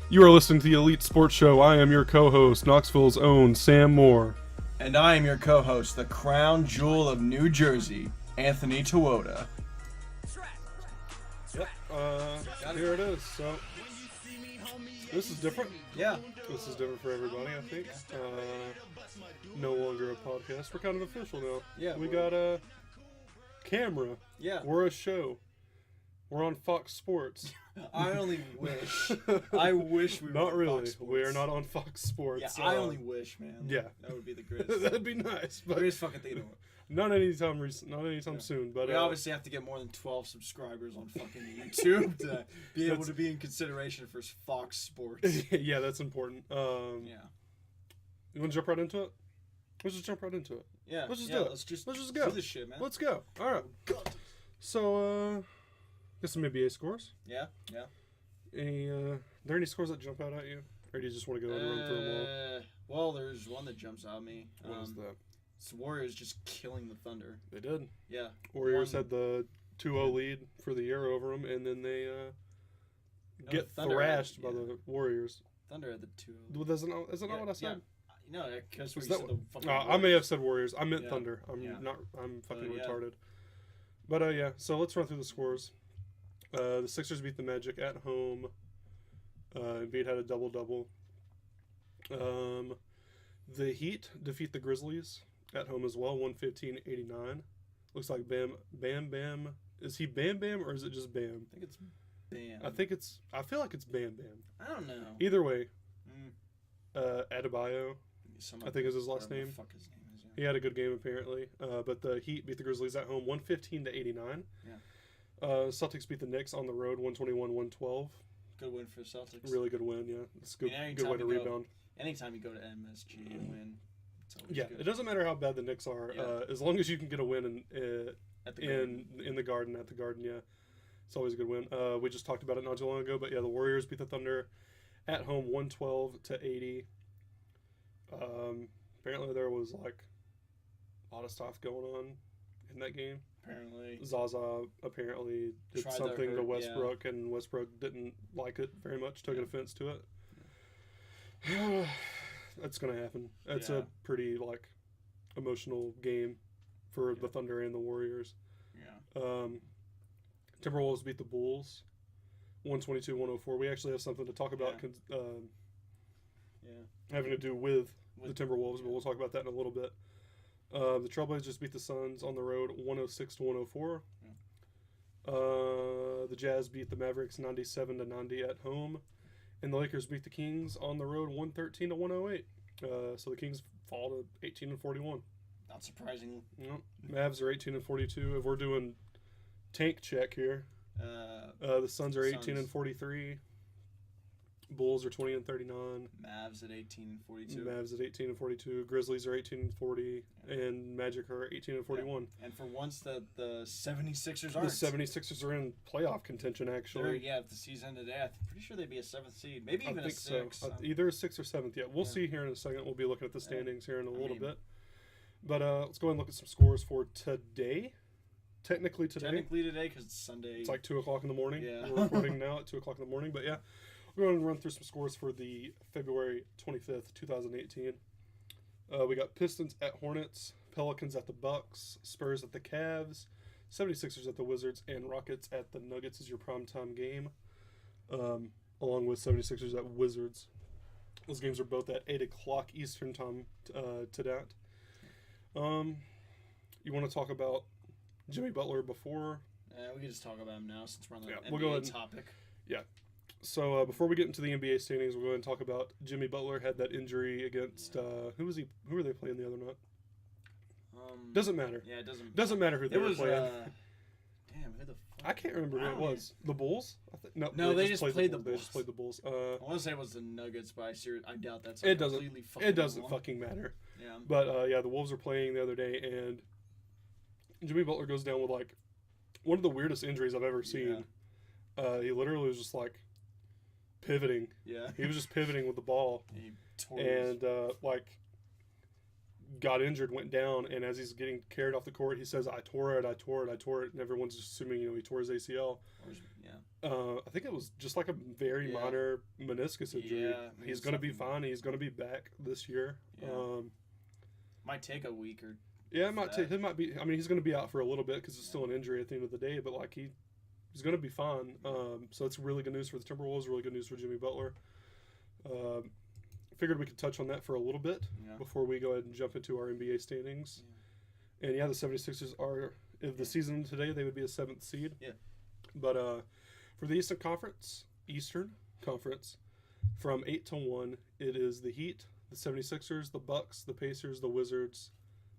You are listening to the Elite Sports Show. I am your co-host, Knoxville's own Sam Moore. And I am your co-host, the crown jewel of New Jersey, Anthony Towoda. Yep, here it is. So, this is different. Yeah. This is different for everybody, I think. No longer a podcast. We're kind of official now. Yeah. We got a camera. Yeah. We're a show. We're on Fox Sports. I only wish. I wish we were Not on really. Fox Sports. We are not on Fox Sports. Yeah, I only wish, man. Yeah. That would be the greatest. That'd be nice, but Greatest fucking thing in the world. not anytime soon. But We obviously have to get more than 12 subscribers on fucking YouTube to be able to be in consideration for Fox Sports. yeah, that's important. Yeah. You want to jump right into it? Let's just jump right into it. Yeah. Let's just yeah, do it. Let's just go. do this shit, man. Let's go. All right. So, get some NBA scores. Yeah. Yeah. Are there any scores that jump out at you? Or do you just want to go and run through them all? Well, there's one that jumps out at me. What is that? It's Warriors just killing the Thunder. They did. Yeah. Warriors had the 2-0 lead for the year over them, and then they get Thunder thrashed had- by the Warriors. Thunder had the 2. Well, isn't that what I said? Yeah. No, because we Is said that the fucking I may have said Warriors. I meant Yeah. Thunder. I'm Yeah. fucking yeah. retarded. But yeah, so let's run through the scores. The Sixers beat the Magic at home. Embiid had a double-double. The Heat defeat the Grizzlies at home as well, 115-89. Looks like Bam. Is he Bam Bam or is it just Bam? I think it's Bam. I feel like it's Bam Bam. I don't know. Either way, Mm. Adebayo, I think is his last whatever name. The fuck his name is, He had a good game apparently. But the Heat beat the Grizzlies at home, 115-89. Yeah. Celtics beat the Knicks on the road, 121-112. Good win for Celtics. Really good win, yeah. It's a good, I mean, good way to rebound. Anytime you go to MSG and win, it's always Yeah, good. it doesn't matter how bad the Knicks are, Yeah. as long as you can get a win At the Garden. in the Garden, at the Garden, yeah. It's always a good win. We just talked about it not too long ago, but yeah, the Warriors beat the Thunder at home 112-80. Apparently there was like a lot of stuff going on in that game. Apparently. Zaza apparently did Tried to something to hurt, Westbrook, and Westbrook didn't like it very much, took an offense to it. That's going to happen. It's Yeah. a pretty, like, emotional game for the Thunder and the Warriors. Yeah. Timberwolves beat the Bulls 122-104. We actually have something to talk about having to do with the Timberwolves, but we'll talk about that in a little bit. The Trailblazers beat the Suns on the road 106-104. The Jazz beat the Mavericks 97-90 at home. And the Lakers beat the Kings on the road 113-108. So the Kings fall to 18-41. Not surprising. Yep. Mavs are 18-42. If we're doing tank check here, the Suns are 18-43. Bulls are 20-39. Mavs at 18-42. Mavs at 18-42. Grizzlies are 18-40, and Magic are 18-41. And for once, the 76ers aren't. The 76ers are in playoff contention, actually. If the season ended today, I'm pretty sure they'd be a 7th seed. Maybe even I think a 6. so. Either a 6 or 7th. Yeah, we'll see here in a second. We'll be looking at the standings here in a little bit. But let's go ahead and look at some scores for today. Technically today, because it's Sunday. It's like 2 o'clock in the morning. Yeah. We're recording now at 2 o'clock in the morning. But yeah, we're going to run through some scores for the February 25th, 2018. We got Pistons at Hornets, Pelicans at the Bucks, Spurs at the Cavs, 76ers at the Wizards, and Rockets at the Nuggets is your primetime game, along with 76ers at Wizards. Those games are both at 8 o'clock Eastern time to that. You want to talk about Jimmy Butler before? We can just talk about him now since we're on the NBA we'll go ahead topic. Yeah. So before we get into the NBA standings, we'll go ahead and talk about Jimmy Butler had that injury against who were they playing the other night? Doesn't matter. Yeah, it doesn't matter who they were playing. Damn, who the fuck? I can't remember who it was. The Bulls? No, they just played the Bulls. They just played the Bulls. I want to say it was the Nuggets, but I doubt that's it completely fucking It doesn't wrong. fucking matter. Yeah. But yeah, the Wolves were playing the other day, and Jimmy Butler goes down with like one of the weirdest injuries I've ever seen. He literally was just like pivoting. Yeah. He was just pivoting with the ball. He tore his- like got injured, went down, and as he's getting carried off the court, he says, I tore it, and everyone's assuming, he tore his ACL. I think it was just like a very Yeah. minor meniscus injury. Yeah, maybe He's going to be something- fine. He's going to be back this year. Yeah. Might take a week or Yeah, it might that. take. It might be. I mean, he's going to be out for a little bit because it's Yeah. still an injury at the end of the day. But like he's going to be fine. So it's really good news for the Timberwolves. Really good news for Jimmy Butler. Figured we could touch on that for a little bit Yeah. before we go ahead and jump into our NBA standings. And yeah, the 76ers are, if the season today, they would be a 7th seed. Yeah. But for the Eastern Conference, from 8 to 1, it is the Heat, the 76ers, the Bucks, the Pacers, the Wizards,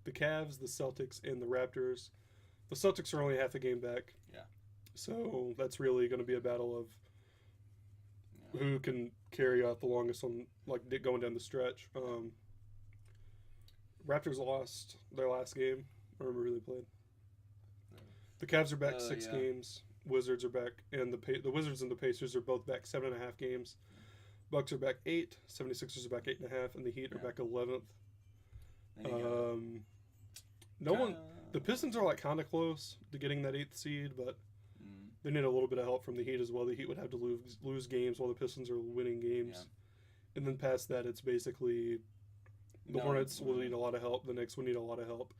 the Cavs, the Celtics, and the Raptors. The Celtics are only half a game back. Yeah. So that's really going to be a battle of Yeah. who can carry out the longest on, like, going down the stretch. Raptors lost their last game. I remember who they played. The Cavs are back 6 yeah. games. Wizards are back, and the Wizards and the Pacers are both back 7.5 games. Bucks are back 8. 76ers are back 8.5, and the Heat are Yeah. back 11th. There you go. No one. The Pistons are like kind of close to getting that 8th seed, but Mm, they need a little bit of help from the Heat as well. The Heat would have to lose games while the Pistons are winning games, Yeah. and then past that, it's basically the No, Hornets will no. need a lot of help. The Knicks will need a lot of help,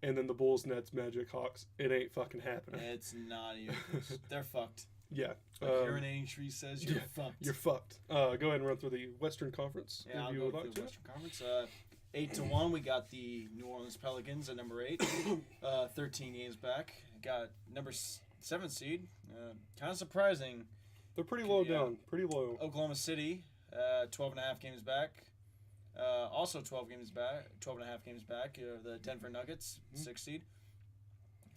and then the Bulls, Nets, Magic, Hawks. It ain't fucking happening. It's not even. close. They're fucked. Yeah. Like urinating tree says, you're fucked. You're fucked. Go ahead and run through the Western Conference Yeah, if I'll you go would with like the to. Western Conference. 8 to 1, we got the New Orleans Pelicans at number 8. 13 games back. Got number 7 seed. Kind of surprising. They're pretty low Yeah. down. Pretty low. Oklahoma City, 12.5 games back. Also 12 games back, 12.5 games back. The Denver Nuggets, 6th seed.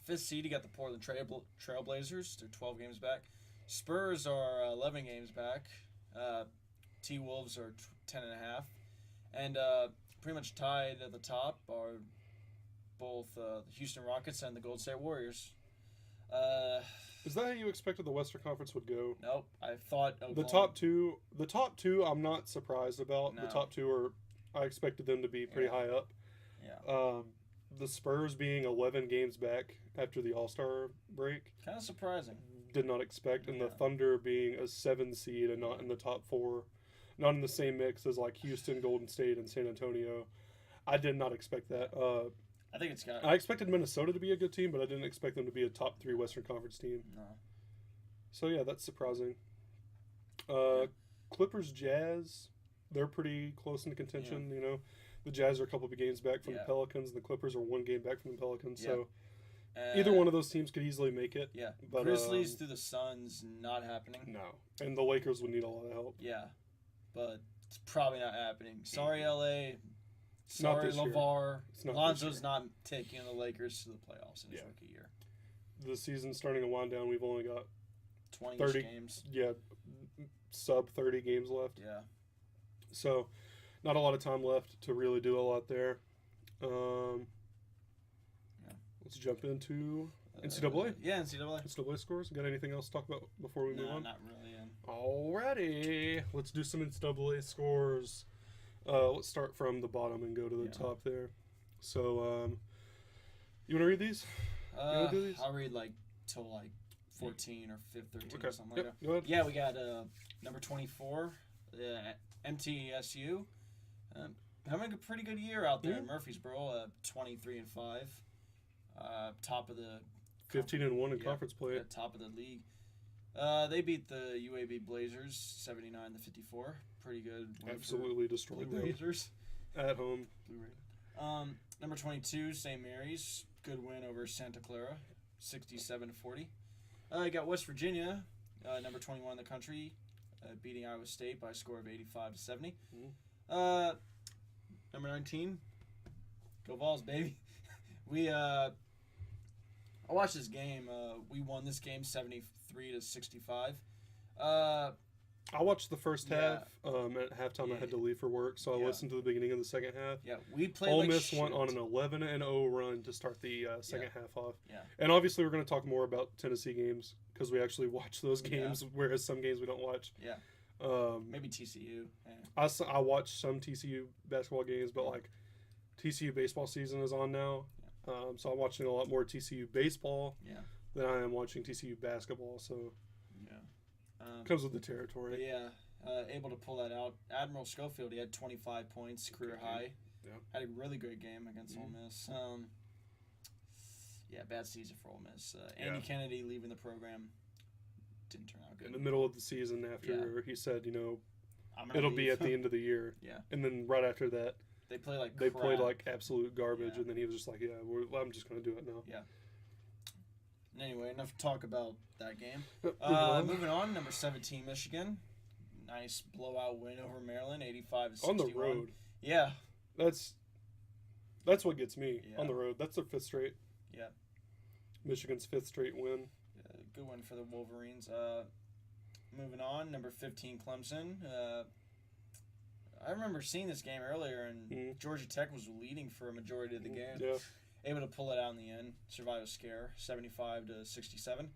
5th seed, you got the Portland Trailblazers. They're 12 games back. Spurs are 11 games back. T-Wolves are 10.5. And pretty much tied at the top are both the Houston Rockets and the Golden State Warriors. Is that how you expected the Western Conference would go? Nope, I thought The top two, I'm not surprised about. No. The top two are, I expected them to be pretty high up. Yeah, The Spurs being 11 games back after the All-Star break, kind of surprising. did not expect, and the Yeah. Thunder being a 7 seed and not in the top 4, not in the same mix as like Houston, Golden State, and San Antonio. I did not expect that. I think it's got I expected Minnesota to be a good team, but I didn't expect them to be a top 3 Western Conference team. no. So yeah, that's surprising. Clippers, Jazz, they're pretty close into contention. You know, the Jazz are a couple of games back from the Yeah. Pelicans, and the Clippers are 1 game back from the Pelicans. Yeah. So either one of those teams could easily make it. Yeah, But, Grizzlies through the Suns, not happening. No, and the Lakers would need a lot of help. Yeah, but it's probably not happening. Sorry, LA. Not Sorry, this year. LeVar. It's not this Lonzo's year. not taking the Lakers to the playoffs in his Yeah. rookie year. The season's starting to wind down. We've only got 20 30 games. sub 30 games left. Yeah. So not a lot of time left to really do a lot there. Let's jump into NCAA. Yeah, NCAA. NCAA scores. Got anything else to talk about before we move No, on? not really. Alrighty, let's do some NCAA scores. Let's start from the bottom and go to the Yeah. top there. So, you want to read these? wanna do these? I'll read till 14 or 13 or something like that. Go ahead. Yeah, we got number 24, MTSU. Having a pretty good year out there in Murfreesboro, 23-5. Top of the 15-1 in Yeah. conference play. top of the league. They beat the UAB Blazers 79-54. Pretty good win Absolutely for destroyed Blue them Blazers. at home. Number 22, St. Mary's. Good win over Santa Clara, 67-40. You got West Virginia, number 21 in the country, beating Iowa State by a score of 85-70. Number 19, go Vols, baby. I watched this game. We won this game 73-65. I watched the first Yeah. half. At halftime, I Yeah. had to leave for work, so I Yeah. listened to the beginning of the second half. Yeah, we played Ole like Miss shit. went on an 11-0 run to start the second half off. Yeah. And obviously, we're going to talk more about Tennessee games because we actually watch those Yeah. games, whereas some games we don't watch. Yeah. Um, Maybe TCU. Yeah. I watched some TCU basketball games, but like TCU baseball season is on now, so I'm watching a lot more TCU baseball Yeah. than I am watching TCU basketball. So Yeah. Comes with the territory. Yeah, able to pull that out. Admiral Schofield, he had 25 points, career high. Yeah. Had a really good game against Ole Miss. Yeah, bad season for Ole Miss. Andy Kennedy leaving the program didn't turn out good. In the middle of the season, after he said, it'll be at the end of the year. Yeah. And then right after that, they played like absolute garbage, and then he was just like, I'm just going to do it now. Yeah. Anyway, enough talk about that game. Moving Moving on, number 17, Michigan. Nice blowout win over Maryland, 85-61. on the road. Yeah. That's what gets me on the road. That's their fifth straight. Yeah. Michigan's fifth straight win. Good win for the Wolverines. Moving on, number 15, Clemson. I remember seeing this game earlier, and Georgia Tech was leading for a majority of the game. Yeah. Able to pull it out in the end, survive a scare, 75-67.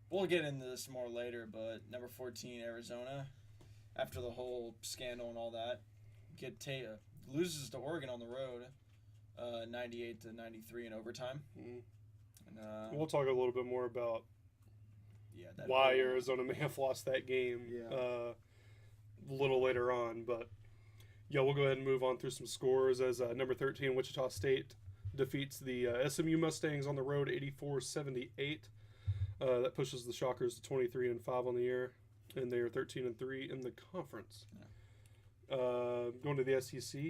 We'll get into this more later, but number 14, Arizona, after the whole scandal and all that, loses to Oregon on the road, 98-93 in overtime. And, we'll we'll talk a little bit more about why Arizona may have lost that game a little later on, but we'll go ahead and move on through some scores as number 13, Wichita State defeats the SMU Mustangs on the road 84-78. That pushes the Shockers to 23-5 on the year, and they are 13-3 in the conference. Going to the SEC,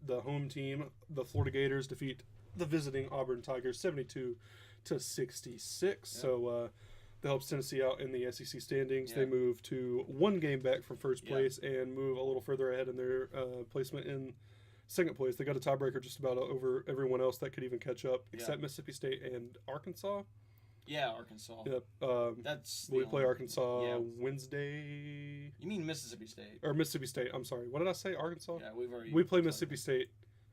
the home team, the Florida Gators, defeat the visiting Auburn Tigers 72-66. Yeah. So that helps Tennessee out in the SEC standings. Yeah. They move to one game back from first place and move a little further ahead in their placement in second place. They got a tiebreaker just about over everyone else that could even catch up, except Mississippi State and Arkansas. Yeah, Arkansas. Yep. We play Arkansas Wednesday. You mean Mississippi State? Or Mississippi State. I'm sorry. What did I say? Arkansas? Yeah, we play Mississippi State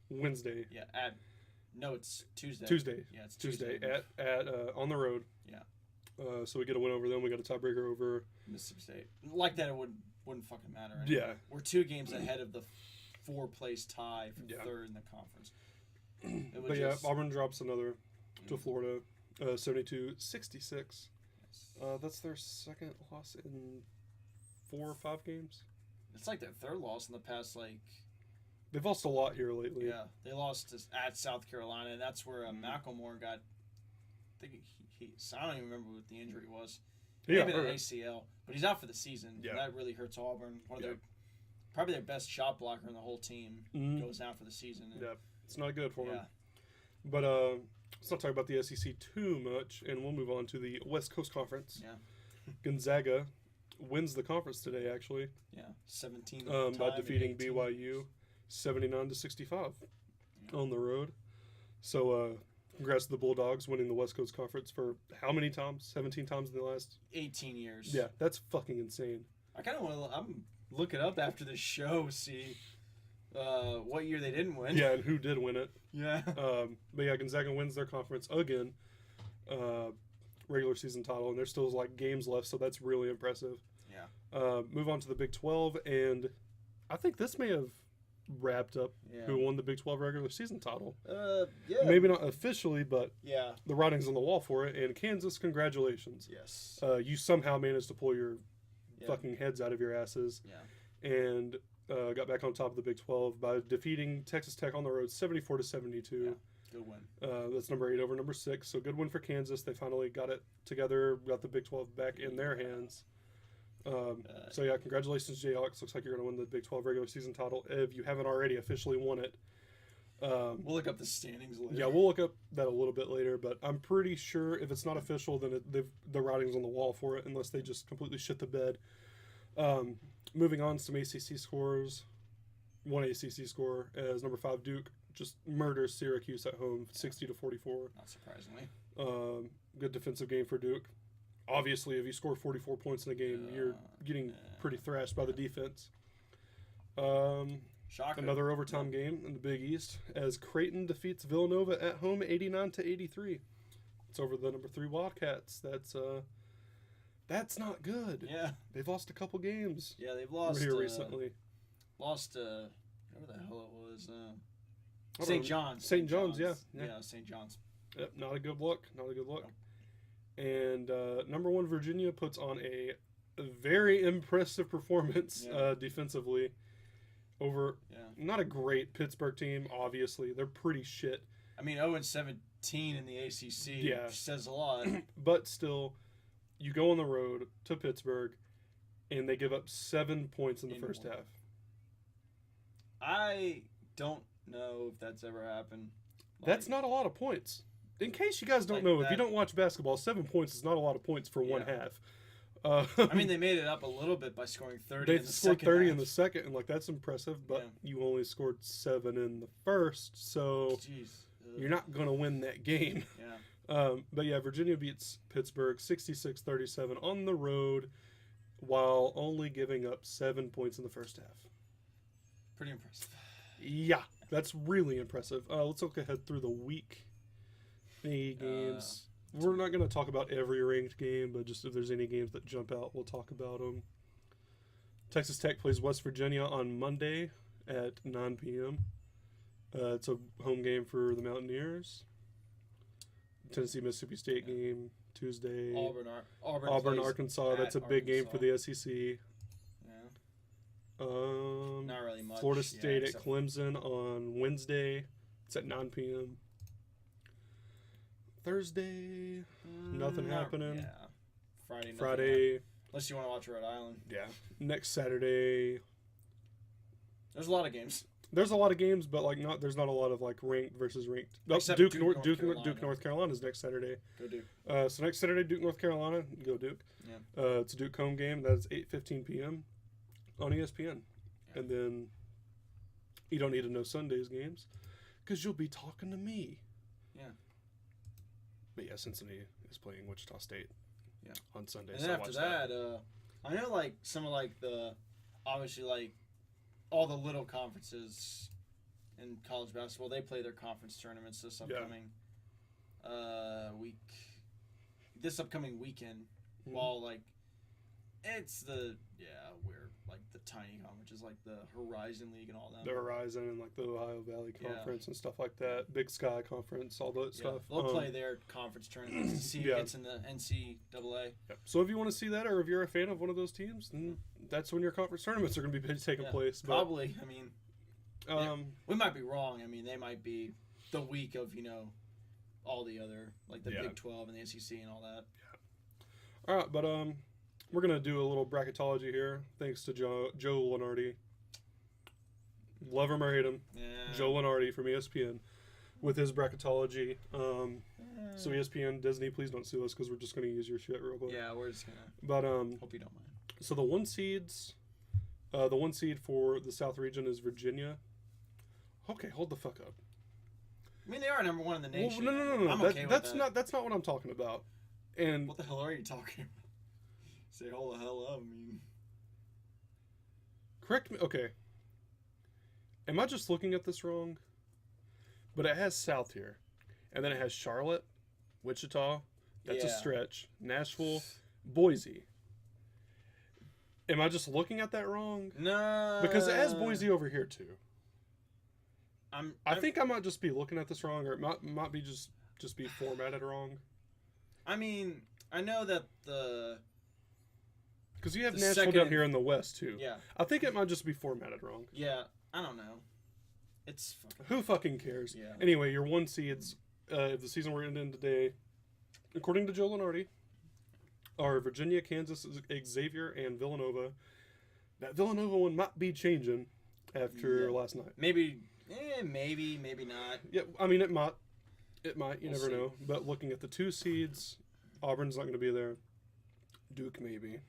Wednesday. Yeah, it's Tuesday. Yeah, it's Tuesday at on the road. Yeah. So we get a win over them. We got a tiebreaker over Mississippi State. Like that, it wouldn't fucking matter. Anyway. Yeah. We're 2 games ahead of the 4th-place tie for third in the conference. Auburn drops another to Florida. 72-66. Yes. That's their second loss in 4 or 5 games. It's like their 3rd loss in the past, They've lost a lot here lately. Yeah, they lost at South Carolina, and that's where Macklemore got. I think I don't even remember what the injury was. Maybe an ACL, but he's out for the season. Yeah. And that really hurts Auburn. Probably their best shot blocker in the whole team goes out for the season. It's not good for them. But let's not talk about the SEC too much, and we'll move on to the West Coast Conference. Yeah. Gonzaga wins the conference today, actually. Yeah, 17 by defeating BYU 79-65 on the road. So congrats to the Bulldogs winning the West Coast Conference for how many times? 17 times in the last 18 years. Yeah, that's fucking insane. I kind of want to. I'm looking up after this show, see what year they didn't win. Yeah, and who did win it. Yeah. But Gonzaga wins their conference again, regular season title, and there's still games left, so that's really impressive. Yeah. Move on to the Big 12, and I think this may have wrapped up who won the Big 12 regular season title. Yeah. Maybe not officially, but the writing's on the wall for it. And Kansas, congratulations. Yes. You somehow managed to pull your fucking heads out of your asses. Yeah. And got back on top of the Big 12 by defeating Texas Tech on the road 74-72. Yeah. Good win. That's number 8 over number 6. So good win for Kansas. They finally got it together, got the Big 12 back in their hands. Congratulations, Jayhawks. Looks like you're going to win the Big 12 regular season title if you haven't already officially won it. We'll look up the standings later. Yeah, we'll look up that a little bit later, but I'm pretty sure if it's not official, then the writing's on the wall for it, unless they just completely shit the bed. Moving on, some ACC scores. One ACC score as number 5 Duke just murders Syracuse at home, 60-44. Not surprisingly. Good defensive game for Duke. Obviously, if you score 44 points in a game, you're getting pretty thrashed by the defense. Shocker. Another overtime game in the Big East as Creighton defeats Villanova at home 89-83. It's over the number 3 Wildcats. That's not good. Yeah. They've lost a couple games. Yeah, they've lost here recently. Lost whatever the hell it was. St. John's. St. John's, yeah. Yeah, St. John's. Yep, not a good look. Not a good look. And number 1 Virginia puts on a very impressive performance defensively over not a great Pittsburgh team. Obviously, they're pretty shit. I mean, 0-17 in the ACC says a lot. But still, you go on the road to Pittsburgh, and they give up 7 points in the first half. I don't know if that's ever happened. That's not a lot of points. In case you guys don't know, if you don't watch basketball, 7 points is not a lot of points for one half. I mean, they made it up a little bit by scoring 30 in the second. They scored 30 in the second, and that's impressive, but you only scored 7 in the first, so you're not going to win that game. But Virginia beats Pittsburgh 66-37 on the road while only giving up 7 points in the first half. Pretty impressive. Yeah, that's really impressive. Let's look ahead through the week. Any games? We're not going to talk about every ranked game, but just if there's any games that jump out, we'll talk about them. Texas Tech plays West Virginia on Monday at 9 p.m. It's a home game for the Mountaineers. Tennessee-Mississippi State game Tuesday. Auburn Arkansas. That's a big game for the SEC. Not really much. Florida State at Clemson on Wednesday. It's at 9 p.m. Thursday, nothing happening. Yeah. Friday. Unless you want to watch Rhode Island. Yeah. Next Saturday. There's a lot of games. There's a lot of games, but there's not a lot of ranked versus ranked. Except Duke, North Carolina is next Saturday. Go Duke. So next Saturday, Duke, North Carolina. Go Duke. Yeah. It's a Duke home game. That's 8:15 p.m. on ESPN. Yeah. And then you don't need to know Sunday's games because you'll be talking to me. Yeah. But Cincinnati is playing Wichita State on Sunday. And then after that, I know some of the, obviously all the little conferences in college basketball, they play their conference tournaments this upcoming weekend. Mm-hmm. While it's the tiny conferences the Horizon League and all that. The Horizon and the Ohio Valley Conference and stuff like that. Big Sky Conference, all that stuff. They'll play their conference tournaments to see who gets in the NCAA. Yep. So if you want to see that, or if you're a fan of one of those teams, then that's when your conference tournaments are going to be taking place. But, probably. I mean, we might be wrong. I mean, they might be the week of all the other the Big 12 and the SEC and all that. Yeah. All right, but we're going to do a little bracketology here, thanks to Joe Lenardi. Love him or hate him. Yeah. Joe Lenardi from ESPN with his bracketology. So ESPN, Disney, please don't sue us because we're just going to use your shit real quick. Yeah, we're just going to. But hope you don't mind. So the one seed for the South region is Virginia. Okay, hold the fuck up. I mean, they are number 1 in the nation. Well, no. I'm okay with that. That's not what I'm talking about. And what the hell are you talking about? Say hold the hell up, I mean. Correct me. Okay. Am I just looking at this wrong? But it has South here. And then it has Charlotte, Wichita. That's a stretch. Nashville, Boise. Am I just looking at that wrong? No. Because it has Boise over here too. I think I might just be looking at this wrong, or it might be just be formatted wrong. I mean, I know that because you have Nashville down here in the West, too. Yeah. I think it might just be formatted wrong. Yeah, I don't know. It's Who fucking cares? Yeah. Anyway, your one seeds, if the season we're ending today, according to Joe Lenardi, are Virginia, Kansas, Xavier, and Villanova. That Villanova one might be changing after last night. Maybe not. Yeah, I mean, it might. It might. You never know. But looking at the 2 seeds, Auburn's not going to be there. Duke, maybe.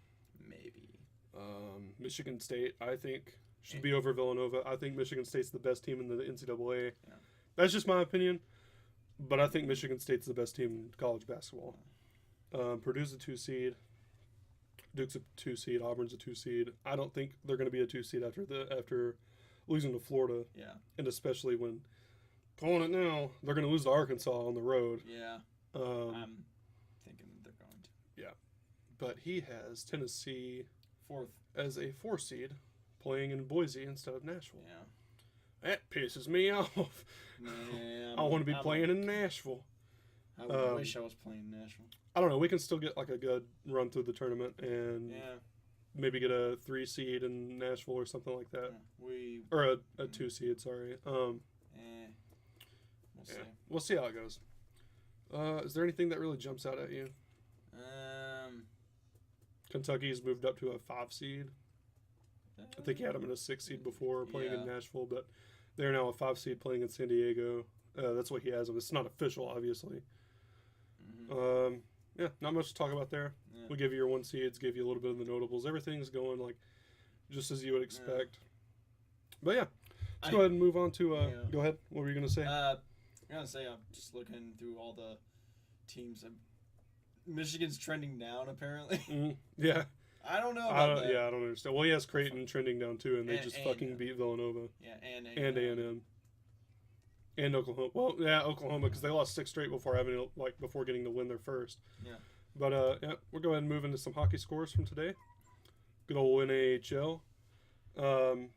Michigan State, I think, should be over Villanova. I think Michigan State's the best team in the NCAA. Yeah. That's just my opinion. But I think Michigan State's the best team in college basketball. Purdue's a 2 seed. Duke's a 2 seed. Auburn's a 2 seed. I don't think they're going to be a 2 seed after losing to Florida. Yeah. And especially when, calling it now, they're going to lose to Arkansas on the road. Yeah. I'm thinking they're going to. Yeah. But he has Tennessee 4th as a 4 seed playing in Boise instead of Nashville. Yeah. That pisses me off. Yeah, I want to be playing in Nashville. I wish I was playing in Nashville. I don't know. We can still get like a good run through the tournament and maybe get a 3 seed in Nashville or something like that. Or a 2 seed. Sorry. We'll see. We'll see how it goes. Is there anything that really jumps out at you? Kentucky's moved up to a 5 seed. I think he had them in a 6 seed before playing in Nashville, but they're now a 5 seed playing in San Diego. That's what he has them. It's not official, obviously. Yeah, not much to talk about there. Yeah. We give you your 1 seeds, give you a little bit of the notables. Everything's going like just as you would expect. But yeah, let's go ahead and move on to. Go ahead. What were you gonna say? I'm just looking through all the teams. Michigan's trending down apparently. Yeah. I don't know about that. Yeah, I don't understand. Well, he has Creighton trending down too, and they just fucking beat Villanova. Yeah, and A&M. And Oklahoma. Well, yeah, Oklahoma, because they lost 6 straight before getting to win their first. Yeah. But we'll go ahead and move into some hockey scores from today. Good old NHL. Do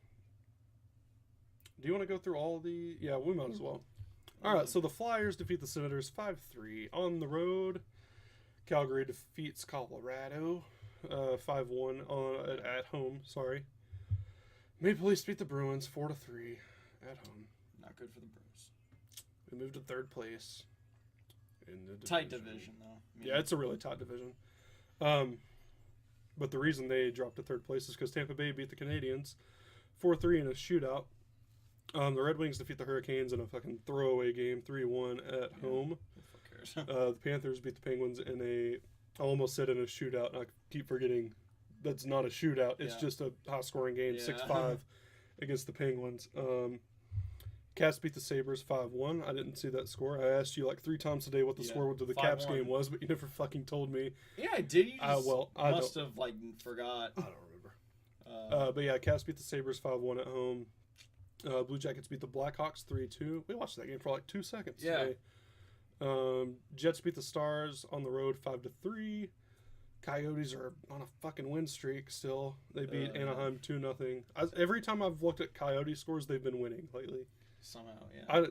you want to go through all the? Yeah, we might as well. All right. So the Flyers defeat the Senators 5-3 on the road. Calgary defeats Colorado 5-1 at home. Sorry. Maple Leafs beat the Bruins 4-3 at home. Not good for the Bruins. We moved to 3rd place in the division. Tight division, though. Yeah, it's a really tight division. But the reason they dropped to 3rd place is because Tampa Bay beat the Canadiens 4-3 in a shootout. The Red Wings defeat the Hurricanes in a fucking throwaway game 3-1 at home. Who cares? The Panthers beat the Penguins in I almost said in a shootout, and I keep forgetting that's not a shootout. It's just a high-scoring game, 6-5 against the Penguins. Caps beat the Sabres 5-1. I didn't see that score. I asked you like 3 times today what the score to the Caps game was, but you never fucking told me. Yeah, I did. You just I must have forgot. I don't remember. But yeah, Caps beat the Sabres 5-1 at home. Blue Jackets beat the Blackhawks 3-2. We watched that game for like 2 seconds today. Jets beat the Stars on the road 5-3. Coyotes are on a fucking win streak still. They beat Anaheim 2-0. Every time I've looked at Coyote scores, they've been winning lately. Somehow, yeah.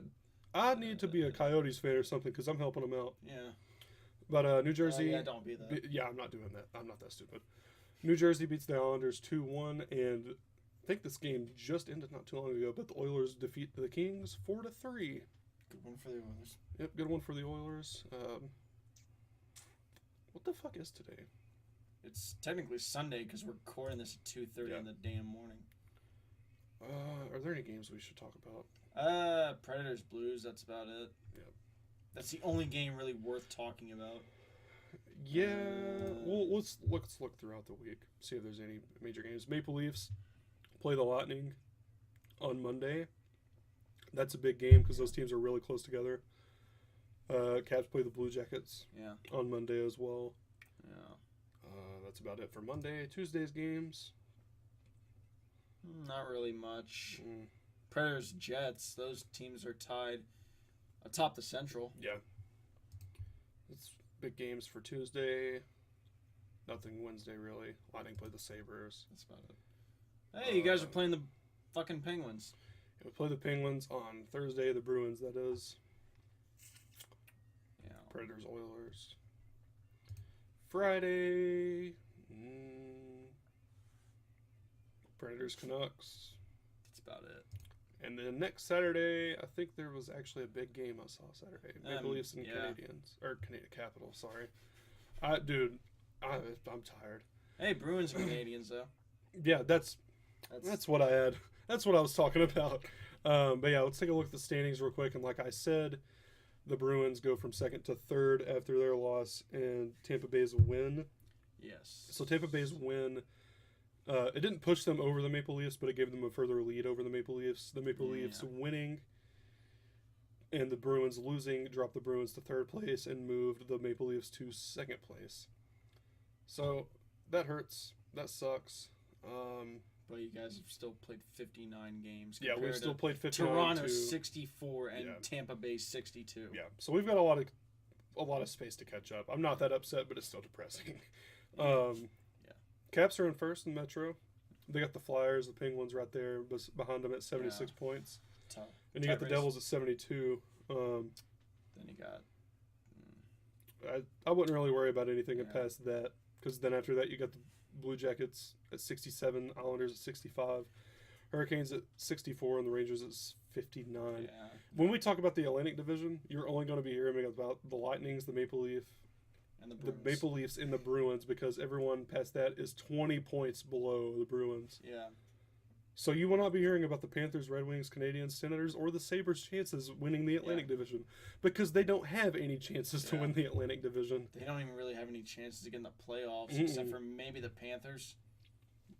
I need to be a Coyotes fan or something because I'm helping them out. Yeah. But New Jersey... don't be that. I'm not doing that. I'm not that stupid. New Jersey beats the Islanders 2-1, and I think this game just ended not too long ago, but the Oilers defeat the Kings 4-3. Good one for the Oilers. Yep, good one for the Oilers. What the fuck is today? It's technically Sunday because we're recording this at 2:30 in the damn morning. Are there any games we should talk about? Predators, Blues, that's about it. Yep. That's the only game really worth talking about. Yeah, well, let's look throughout the week, see if there's any major games. Maple Leafs play the Lightning on Monday. That's a big game because those teams are really close together. Caps play the Blue Jackets on Monday as well. Yeah. That's about it for Monday. Tuesday's games. Not really much. Predators, Jets, those teams are tied atop the Central. Yeah. It's big games for Tuesday. Nothing Wednesday, really. Lightning play the Sabres. That's about it. Hey, you guys are playing the fucking Penguins. Yeah, we play the Penguins on Thursday, the Bruins, that is. Yeah. Predators, Oilers. Friday. Predators, Canucks. That's about it. And then next Saturday, I think there was actually a big game I saw Saturday. Maple Leafs and Canadians. Or Canadian Capitals, sorry. Dude, I'm tired. Hey, Bruins and Canadians, though. Yeah, that's what I had. That's what I was talking about. But yeah, let's take a look at the standings real quick. And like I said, the Bruins go from 2nd to 3rd after their loss, and Tampa Bay's win. Yes. So Tampa Bay's win... it didn't push them over the Maple Leafs, but it gave them a further lead over the Maple Leafs. The Maple Leafs winning and the Bruins losing dropped the Bruins to 3rd place and moved the Maple Leafs to 2nd place. So that hurts. That sucks. But you guys have still played 59 games. Yeah, we've still played 59. Toronto 64 and Tampa Bay 62. Yeah, so we've got a lot of space to catch up. I'm not that upset, but it's still depressing. Caps are in 1st in Metro. They got the Flyers, the Penguins right there behind them at 76 points. And you got the Devils at 72. Then you got... I wouldn't really worry about anything Yeah. past that, because then after that you got the Blue Jackets at 67, Islanders at 65, Hurricanes at 64, and the Rangers at 59. Yeah. When we talk about the Atlantic Division, you're only going to be hearing about the Lightnings, the Maple Leafs, And the the Bruins. Maple Leafs, and the Bruins, because everyone past that is 20 points below the Bruins. Yeah. So you will not be hearing about the Panthers, Red Wings, Canadiens, Senators, or the Sabres' chances winning the Atlantic Division, because they don't have any chances to Yeah. win the Atlantic Division. They don't even really have any chances to get in the playoffs, except for maybe the Panthers.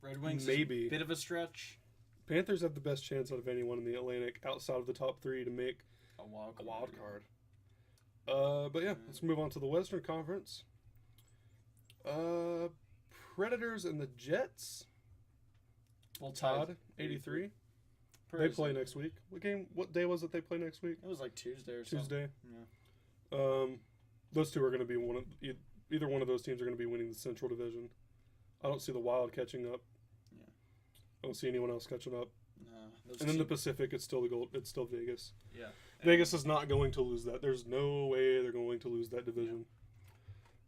Red Wings Maybe. is a bit of a stretch. Panthers have the best chance out of anyone in the Atlantic outside of the top three to make A wild a card. wild card. But yeah, let's move on to the Western Conference. Predators and the Jets. Well, tied. Todd, 83. They Predators play are- next week. What day was it they play next week? It was like Tuesday or something. Tuesday. Yeah. Those two are going to be either one of those teams are going to be winning the Central Division. I don't see the Wild catching up. Yeah. I don't see anyone else catching up. No, those And then the teams- Pacific, it's still It's still Vegas. Yeah. Vegas is not going to lose that. There's no way they're going to lose that division.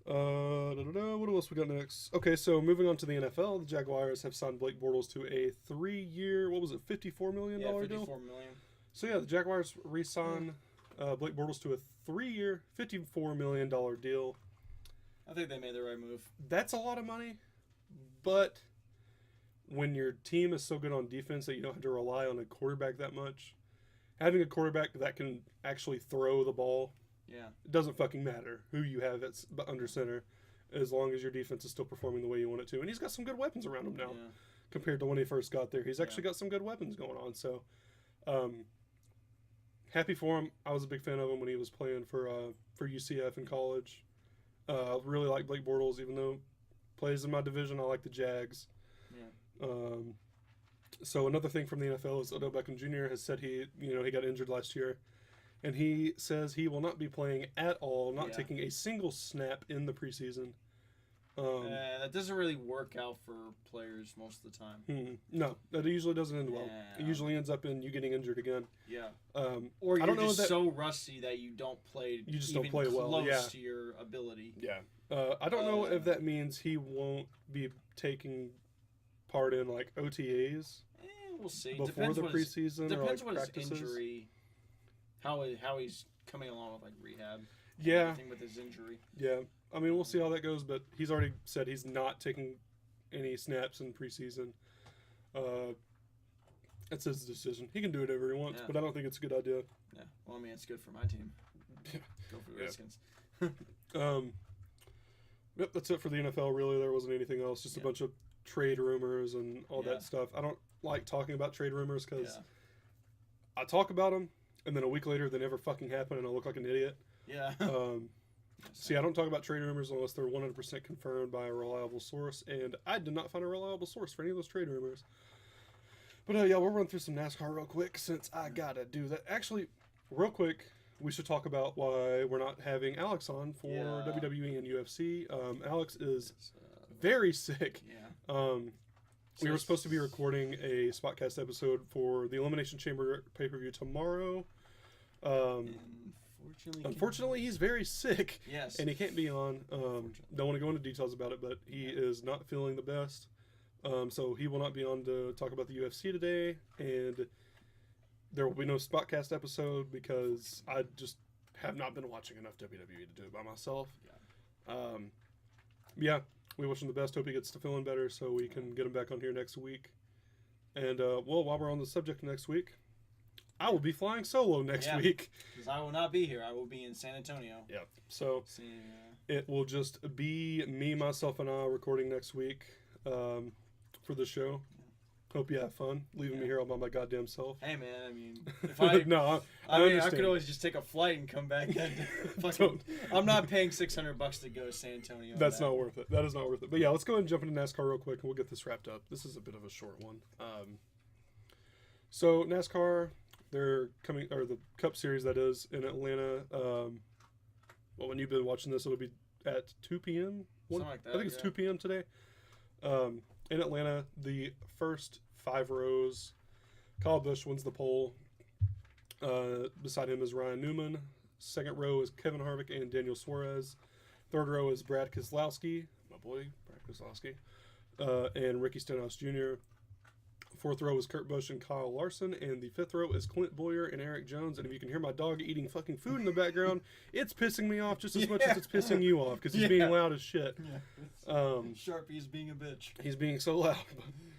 What else we got next? Okay, so moving on to the NFL, the Jaguars have signed Blake Bortles to a 3-year, what was it, $54 million Yeah, deal? 54 million. So yeah, the Jaguars re-sign Blake Bortles to a 3-year, $54 million deal. I think they made the right move. That's a lot of money, but when your team is so good on defense that you don't have to rely on a quarterback that much, having a quarterback that can actually throw the ball, Yeah. it doesn't fucking matter who you have at under center, as long as your defense is still performing the way you want it to. And he's got some good weapons around him now Yeah. compared to when he first got there. He's actually got some good weapons going on. So, happy for him. I was a big fan of him when he was playing for UCF in college. Really like Blake Bortles, even though plays in my division. I like the Jags. Yeah. So another thing from the NFL is Odell Beckham Jr. has said he got injured last year, and he says he will not be playing at all, not Yeah. taking a single snap in the preseason. That doesn't really work out for players most of the time. No, that usually doesn't end well. Yeah. It usually ends up in you getting injured again. Yeah. I Or you're don't know just that- so rusty that you don't play. You just even don't play well, close yeah. to your ability. Yeah. I don't know if that means he won't be taking part in like OTAs We'll see. before Depends the what his- preseason or Depends like what practices. his injury, how he's coming along with like rehab. and Yeah. everything with his injury. Yeah, I mean, we'll see how that goes, but he's already said he's not taking any snaps in preseason. That's his decision. He can do whatever he wants, Yeah. but I don't think it's a good idea. Yeah. Well, I mean, it's good for my team. Yeah. Go for the Yeah. Redskins. Yep, that's it for the NFL, really. There wasn't anything else, just a Yeah. bunch of trade rumors and all Yeah. that stuff. I don't like talking about trade rumors because Yeah. I talk about them, and then a week later they never fucking happen, and I look like an idiot. Yeah. See, I don't talk about trade rumors unless they're 100% confirmed by a reliable source, and I did not find a reliable source for any of those trade rumors. But yeah, we'll run through some NASCAR real quick since I gotta do that. Actually, real quick, we should talk about why we're not having Alex on for Yeah. WWE and UFC. Alex is It's, very sick. yeah. We were supposed to be recording a Spotcast episode for the Elimination Chamber pay-per-view tomorrow. Unfortunately, he's very sick. Yes. And he can't be on. Don't want to go into details about it, but he is not feeling the best. So he will not be on to talk about the UFC today, and there will be no Spotcast episode because I just have not been watching enough WWE to do it by myself. Yeah, we wish him the best. Hope he gets to feeling better so we can get him back on here next week. And well, while we're on the subject next week, I will be flying solo next week. Because I will not be here. I will be in San Antonio. Yeah. So Seeing, it will just be me, myself, and I recording next week for the show. Hope you have fun leaving me here all by my goddamn self. hey man, I mean, if I No, I mean, I understand. could always just take a flight and come back. And fucking, I'm not paying $600 to go to San Antonio. That's not worth it. That is not worth it. But yeah, let's go ahead and jump into NASCAR real quick, and we'll get this wrapped up. This is a bit of a short one. So NASCAR, they're coming, or the Cup Series that is in Atlanta. Well, when you've been watching this, it'll be at 2 p.m. Something like that, I think it's 2 p.m. today. In Atlanta, the first 5 rows, Kyle Busch wins the pole. Beside him is Ryan Newman. Second row is Kevin Harvick and Daniel Suarez. Third row is Brad Keselowski, my boy, Brad Keselowski, and Ricky Stenhouse Jr. Fourth row is Kurt Busch and Kyle Larson, and the fifth row is Clint Boyer and Eric Jones. And if you can hear my dog eating fucking food in the background, it's pissing me off just as much as it's pissing you off because he's being loud as shit. Yeah. Sharpie's being a bitch. He's being so loud.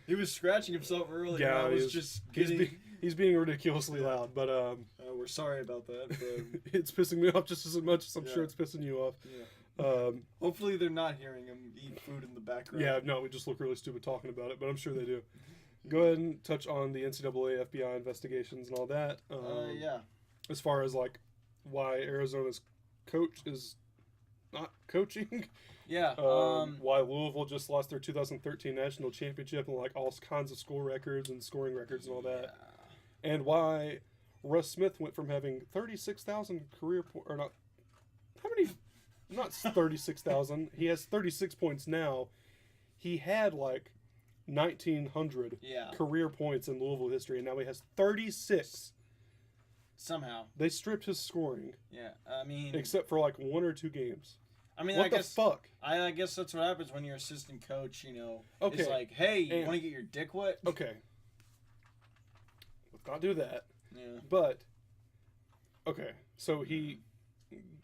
He was scratching himself earlier. Yeah, I was just he's being ridiculously loud, but we're sorry about that. But it's pissing me off just as much as I'm sure it's pissing you off. Yeah. Hopefully they're not hearing him eat food in the background. Yeah, no, we just look really stupid talking about it, but I'm sure they do. Go ahead and touch on the NCAA, FBI investigations and all that. Yeah. As far as like why Arizona's coach is not coaching. Yeah. Why Louisville just lost their 2013 national championship and like all kinds of school records and scoring records and all that. Yeah. And why Russ Smith went from having 36,000 career or not. How many? Not 36,000. He has 36 points now. He had like 1,900 career points in Louisville history, and now he has 36. Somehow. They stripped his scoring. Yeah, I mean... Except for like 1 or 2 games. I mean, what the fuck? I guess that's what happens when your assistant coach, you know, is like, hey, you want to get your dick wet? Okay. Let's not do that. Yeah. But, okay, so he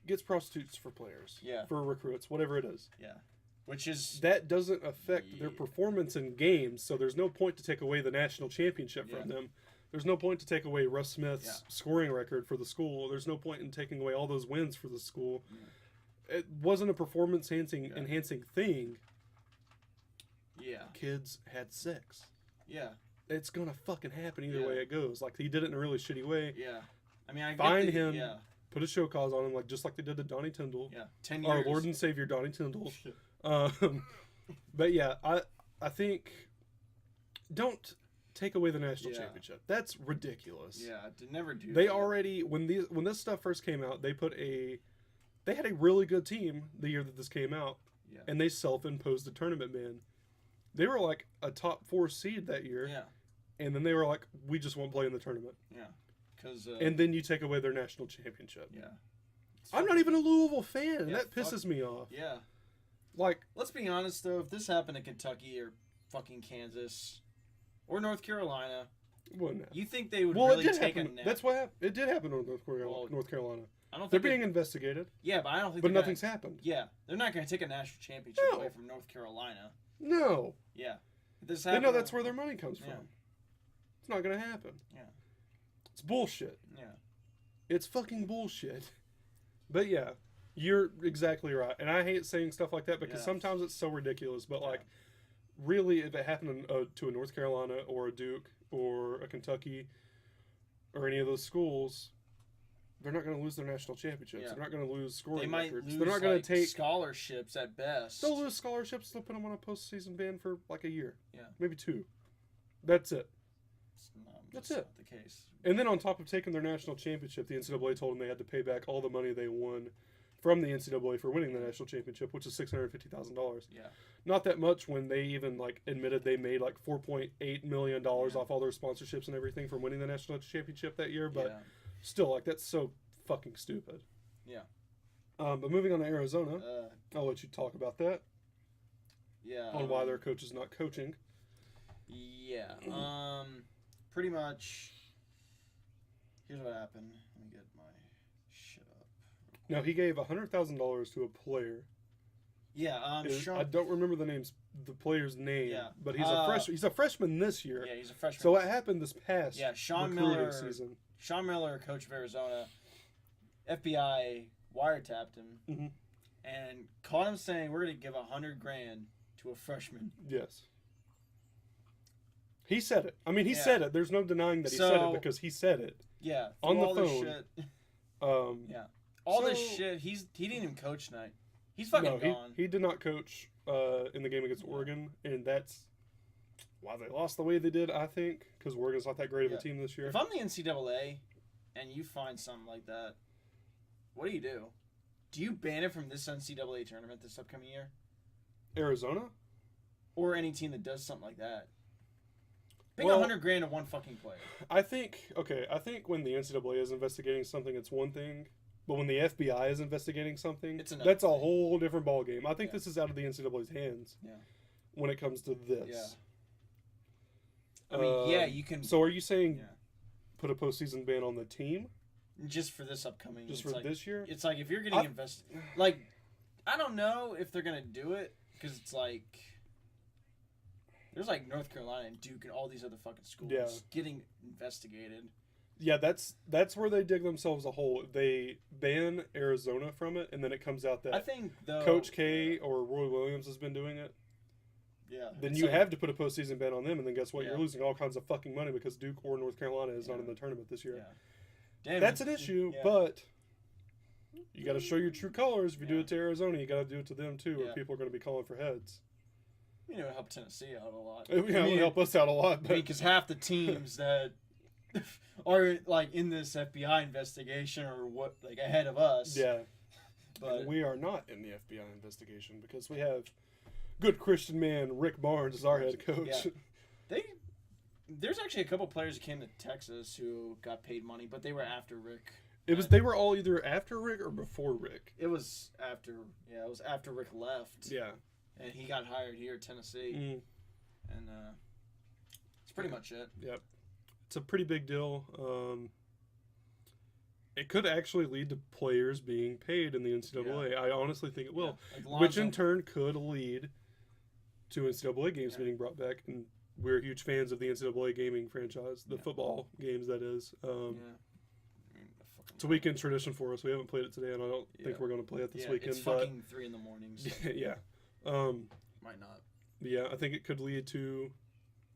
gets prostitutes for players. Yeah. For recruits, whatever it is. Yeah. Which is... That doesn't affect their performance in games, so there's no point to take away the national championship from them. There's no point to take away Russ Smith's scoring record for the school. There's no point in taking away all those wins for the school. Yeah. It wasn't a performance-enhancing thing. Yeah. Kids had sex. Yeah. It's going to fucking happen either way it goes. Like, he did it in a really shitty way. Yeah. I mean, I Find him. Yeah. Put a show cause on him, like just like they did to Donnie Tyndall. Yeah. 10 years. Our Lord and Savior, Donnie Tyndall. But yeah, I think don't take away the national championship. That's ridiculous. Yeah, to never do. They already when this stuff first came out, they had a really good team the year that this came out, and they self-imposed a tournament ban. They were like a top 4 seed that year. Yeah. And then they were like, we just won't play in the tournament. Yeah. And then you take away their national championship. Yeah. I'm not even a Louisville fan, and that pisses me off. Yeah. Like, let's be honest though, if this happened in Kentucky or fucking Kansas or North Carolina, you think they would really take a nap? That's what happened. It did happen in North Carolina. I don't think they're being investigated. Yeah, but I don't think. But nothing's happened. Yeah, they're not going to take a national championship away from North Carolina. No. Yeah. They know that's where their money comes from. It's not going to happen. Yeah. It's bullshit. Yeah. It's fucking bullshit. But yeah, you're exactly right. And I hate saying stuff like that because sometimes it's so ridiculous. But like, really, if it happened to a North Carolina or a Duke or a Kentucky or any of those schools, they're not going to lose their national championships. Yeah. They're not going to lose scoring records. Lose, they're not going to take scholarships at best. They'll lose scholarships. They'll put them on a postseason ban for like a year. Yeah. Maybe 2. That's it. That's it. Not the case. And then on top of taking their national championship, the NCAA told them they had to pay back all the money they won from the NCAA for winning the national championship, which is $650,000. Yeah. Not that much when they even like admitted they made like $4.8 million off all their sponsorships and everything from winning the national championship that year. But still, like, that's so fucking stupid. Yeah. But moving on to Arizona, I'll let you talk about that. Yeah. On why their coach is not coaching. Yeah. Pretty much, here's what happened. Let me get my shit up. Now, he gave $100,000 to a player. Yeah, I don't remember the player's name. Yeah. But he's a freshman this year. Yeah, he's a freshman. So what happened this past Sean Miller coach of Arizona, FBI wiretapped him and caught him saying, we're going to give $100,000 to a freshman. Yes. He said it. I mean, he said it. There's no denying that he said it because he said it. Yeah. On the phone. This shit. All this shit. He didn't even coach tonight. He's fucking gone. He did not coach in the game against Oregon, and that's why they lost the way they did, I think, because Oregon's not that great of a team this year. If I'm the NCAA and you find something like that, what do? Do you ban it from this NCAA tournament this upcoming year? Arizona? Or any team that does something like that? Pay $100,000 to one fucking player. I think when the NCAA is investigating something, it's one thing. But when the FBI is investigating something, It's another that's a thing. whole different ballgame. I think Yeah. this is out of the NCAA's hands Yeah. when it comes to this. I mean, yeah, you can. So are you saying Yeah. put a postseason ban on the team Just for this upcoming. just it's for like, this year? It's like if you're getting invested. Like, I don't know if they're going to do it because it's like. There's like North Carolina and Duke and all these other fucking schools getting investigated. Yeah, that's where they dig themselves a hole. They ban Arizona from it, and then it comes out that I think though, Coach K or Roy Williams has been doing it. Yeah. Then it's you like- have to put a postseason ban on them, and then guess what? Yeah. You're losing all kinds of fucking money because Duke or North Carolina is not Yeah. in the tournament this year. Yeah. Damn, That's an issue, yeah. but you got to show your true colors. If you do Yeah. it to Arizona, you got to do it to them too, or Yeah. people are going to be calling for heads. You know, it helped Tennessee out a lot. It would help us out a lot, but Because half the teams that are like in this FBI investigation or what, like ahead of us. yeah, But we are not in the FBI investigation because we have good Christian man Rick Barnes as our head coach. Yeah. There's actually a couple players who came to Texas who got paid money, but they were after Rick. They were all either after Rick or before Rick. It was after. Yeah, it was after Rick left. Yeah. And he got hired here at Tennessee. Mm. And that's pretty much it. Yep. It's a pretty big deal. It could actually lead to players being paid in the NCAA. Yeah. I honestly think it will. Yeah. Like Which in Lonzo- turn could lead to NCAA games Yeah. being brought back. And we're huge fans of the NCAA gaming franchise, the football games, that is. Yeah. I mean, It's a weekend tradition for us. We haven't played it today, and I don't think Yeah. we're going to play it this yeah, weekend. it's fucking 3 in the morning. So yeah. might not. Yeah, I think it could lead to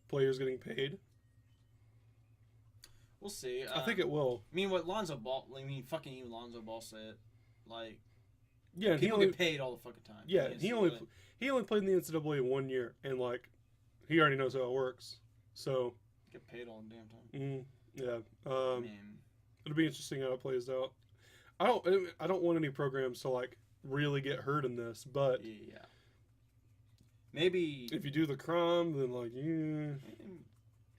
players getting paid. We'll see. I think it will. I mean, what Lonzo Ball? I mean, fucking even Lonzo Ball said, like, Yeah, and people he only get paid all the fucking time. yeah It's he really- only played in the NCAA 1 year, and like he already knows how it works. So get paid all the damn time. yeah, Man, it'll be interesting how it plays out. I don't want any programs to like really get hurt in this, but yeah. Maybe if you do the crime, then like kind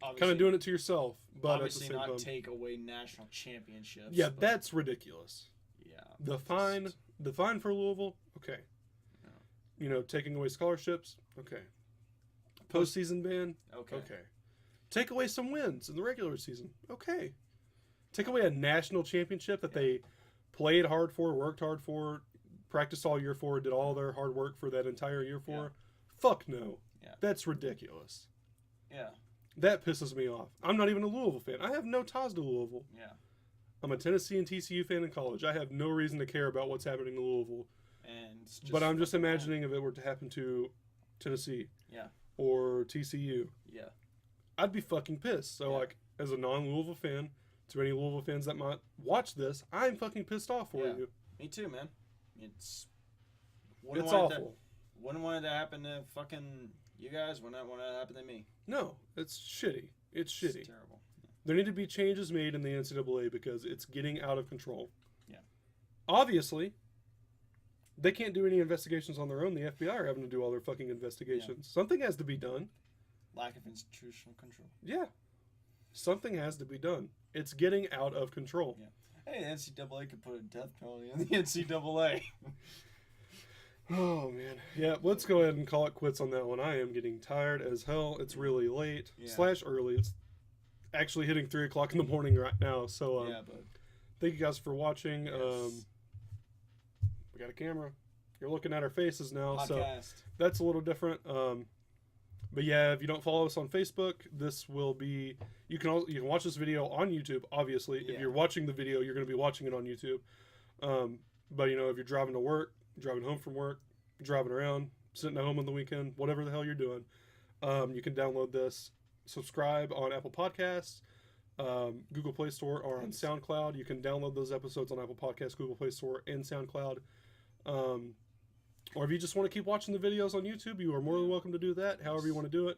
obviously- of doing it to yourself. But obviously at the same not time, take away national championships. yeah, but that's ridiculous. yeah. The just- fine for Louisville, okay. Yeah. You know, taking away scholarships, okay. Postseason ban, Okay. okay. Take away some wins in the regular season, okay. Take away a national championship that they played hard for, worked hard for, practiced all year for, did all their hard work for that entire year for. Yeah. Fuck no. Yeah. That's ridiculous. Yeah. That pisses me off. I'm not even a Louisville fan. I have no ties to Louisville. Yeah. I'm a Tennessee and TCU fan in college. I have no reason to care about what's happening in Louisville. And it's just But I'm just fucking wrong. imagining if it were to happen to Tennessee Yeah. or TCU, Yeah. I'd be fucking pissed. So, Yeah. like, as a non-Louisville fan, to any Louisville fans that might watch this, I'm fucking pissed off for Yeah. you. Me too, man. It's It's awful. Wouldn't want it to happen to fucking you guys. Wouldn't want it to happen to me. No, it's shitty. It's shitty. It's terrible. There need to be changes made in the NCAA because it's getting out of control. Yeah. Obviously, they can't do any investigations on their own. The FBI are having to do all their fucking investigations. Something has to be done. Lack of institutional control. Yeah. Something has to be done. It's getting out of control. Yeah. Hey, the NCAA could put a death penalty on the NCAA. Oh, man. Yeah, let's go ahead and call it quits on that one. I am getting tired as hell. It's really late. Yeah. / early. It's actually hitting 3 o'clock in the morning right now. So, Yeah, but thank you guys for watching. yes. We got a camera. You're looking at our faces now. So podcast. that's a little different. But yeah, if you don't follow us on Facebook, this will be you can watch this video on YouTube. Obviously, Yeah. if you're watching the video, you're going to be watching it on YouTube. But you know, if you're driving to work, driving home from work, driving around, sitting at home on the weekend, whatever the hell you're doing, you can download this. Subscribe on Apple Podcasts, Google Play Store, or on SoundCloud. You can download those episodes on Apple Podcasts, Google Play Store, and SoundCloud. Or if you just want to keep watching the videos on YouTube, you are more than welcome to do that. However you want to do it.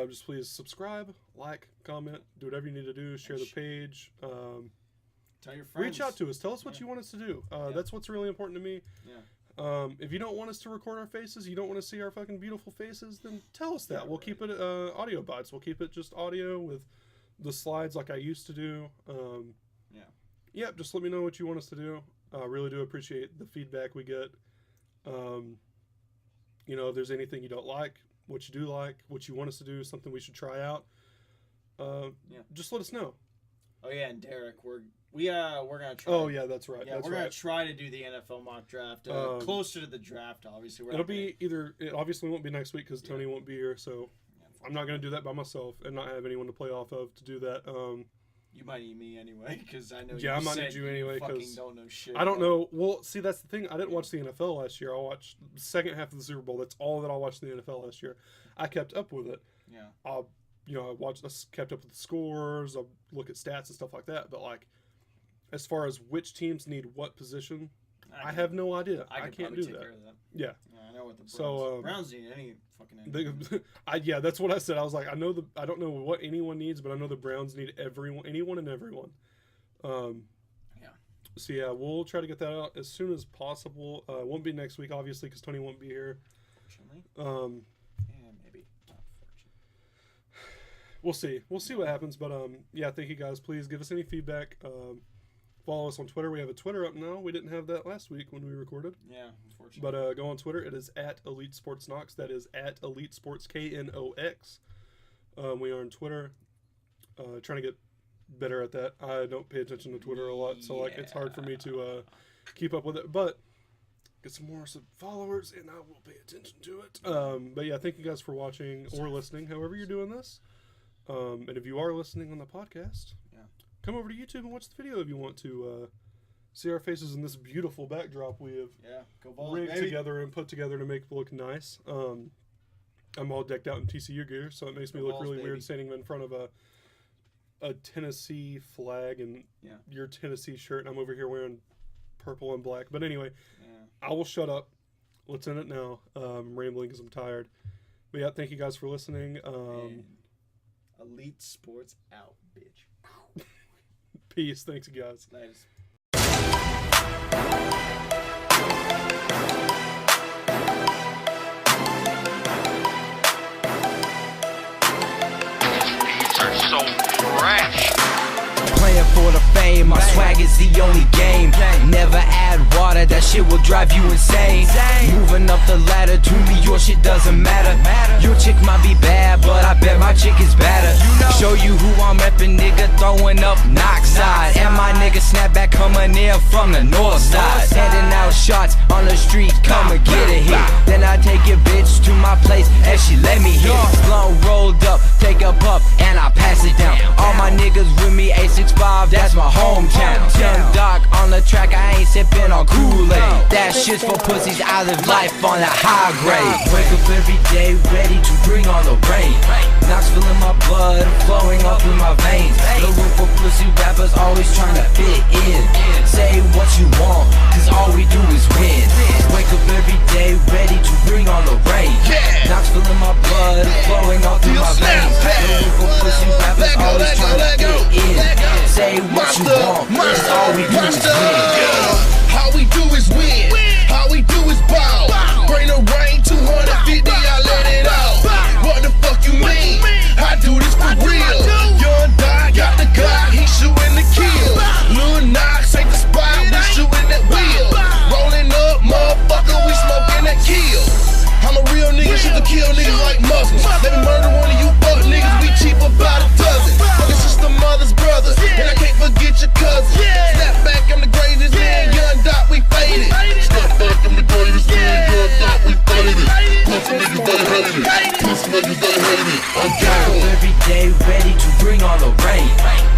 Just please subscribe, like, comment, do whatever you need to do. Share the page. Tell your friends. Reach out to us. Tell us what you want us to do. That's what's really important to me. Yeah. If you don't want us to record our faces, you don't want to see our fucking beautiful faces, then tell us that. Yeah, We'll right. keep it audio bites. We'll keep it just audio with the slides like I used to do. Yeah. Yeah, just let me know what you want us to do. I really do appreciate the feedback we get. You know, if there's anything you don't like, what you do like, what you want us to do, something we should try out, just let us know. Oh yeah, and Derek, we're gonna try. Oh yeah, that's right. Yeah, that's we're gonna right. try to do the NFL mock draft closer to the draft. Obviously, It obviously won't be next week because Tony won't be here, so I'm not gonna do that by myself and not have anyone to play off of to do that. You might need me anyway, because I know. Yeah, I might need you anyway because don't know shit. I don't know. Well, see, that's the thing. I didn't watch the NFL last year. I watched the second half of the Super Bowl. That's all that I watched in the NFL last year. I kept up with it. Yeah. I kept up with the scores. I look at stats and stuff like that. But like, as far as which teams need what position, I have no idea. I can't do that. Yeah. I know what the Browns need any fucking anything. Yeah, that's what I said. I was like, I don't know what anyone needs, but I know the Browns need anyone and everyone. So yeah, we'll try to get that out as soon as possible. It won't be next week, obviously, because Tony won't be here. Fortunately. Maybe not fortunately. We'll see what happens. But yeah, thank you guys. Please give us any feedback. Follow us on Twitter. We have a Twitter up now. We didn't have that last week when we recorded. Yeah, unfortunately. But go on Twitter. It is at Elite Sports Knox. That is at Elite Sports KNOX. We are on Twitter. Trying to get better at that. I don't pay attention to Twitter a lot, so like it's hard for me to keep up with it. But get some more followers, and I will pay attention to it. But yeah, thank you guys for watching or listening, however you're doing this. And if you are listening on the podcast, come over to YouTube and watch the video if you want to see our faces in this beautiful backdrop we have rigged together and put together to make it look nice. I'm all decked out in TCU gear, so it makes me look really weird standing in front of a Tennessee flag and your Tennessee shirt, and I'm over here wearing purple and black. But anyway, I will shut up. Let's end it now. I'm rambling because I'm tired. But yeah, thank you guys for listening. Elite Sports out, bitch. Peace. Thanks, guys. Nice. These are so fresh. Playing for the fame, my swag is the only game. Never add water, that shit will drive you insane. Moving up the ladder, to me your shit doesn't matter. Your chick might be bad, but I bet my chick is better. Show you who I'm reppin', nigga, throwing up knock side. And my nigga snapback coming in from the north side. Handing out shots on the street, come and get a hit. Then I take your bitch to my place and she let me hit. Blunt rolled up, take a puff and I pass it down. All my niggas with me, 865, that's my hometown. Young Doc on the track, I ain't sippin' on Kool-Aid. That shit's for pussies, I live life on a high grade. Wake up every day, ready to bring on the rain. Knoxville in my blood, flowing up through my veins. No room for pussy rappers, always trying to fit in. Say what you want, cause all we do is win. Wake up every day, ready to bring on the rain. Knoxville in my blood, flowing up through my veins. No room for pussy rappers, always trying to fit in. Say what you want, cause all we do is win. How we do is win. How we do is ball. Bring the rain, 250, I let it out. What the fuck you mean? I do this for real. Young Doc got the Glock, he shooting the kill. Lil Knox ain't the spot, we shooting that wheel. Rolling up, motherfucker, we smoking that kill. I'm a real nigga, shoot to kill niggas like Muslims. Let me murder one of you fuck niggas, we cheap about a dozen. Fucking sister, mother's brother, and I can't forget your cousin. Snap back, I'm the greatest man, Young Doc, we faded. Snap back, I'm the greatest man, Young Doc, we faded. Pussy niggas, they hate it. Pussy niggas, they hate it. I'm down. Every day, ready to bring on the rain.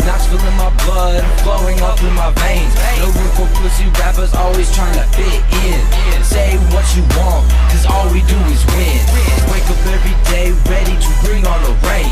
Knoxville in my blood, flowing up through my veins. No room for pussy rappers, always trying to fit in. Say what you want, cause all we do is win. Wake up every day, ready to bring on the rain.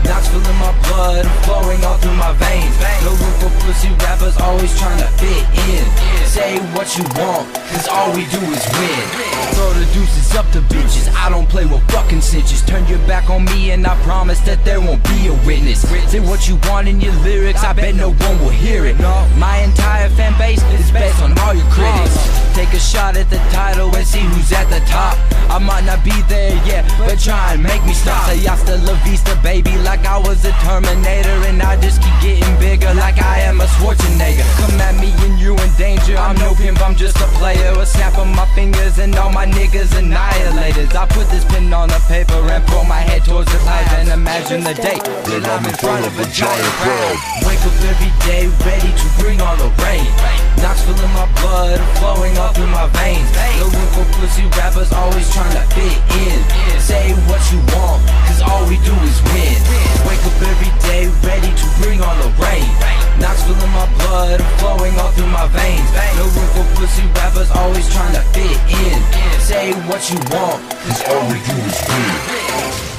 Knoxville in my blood, flowing all through my veins. No room for pussy rappers, always trying to fit in. Say what you want, cause all we do is win. Throw the deuces up to bitches, I don't play with fucking cinches. Turn your back on me and I promise that there won't be a witness. Say what you want in your lyrics, I bet no one will hear it. My entire fan base is based on all your critics. Take a shot at the title and see who's at the top. I might not be there yet, but try and make me stop. Say hasta la vista, baby, like like I was a Terminator, and I just keep getting bigger like I am a Schwarzenegger. Come at me and you in danger, I'm no pimp, I'm just a player. A snap of my fingers and all my niggas annihilators. I put this pen on the paper and pull my head towards the clouds and imagine the day that I'm in front of a giant crowd. Wake up every day ready to bring on the rain. Knocks filling my blood, flowing all through my veins. No room for pussy rappers always trying to fit in. Say what you want, cause all we do is win. Wake up every day ready to bring on the rain. Knocks filling my blood, flowing all through my veins. No room for pussy rappers always trying to fit in. Say what you want, cause all we do is win.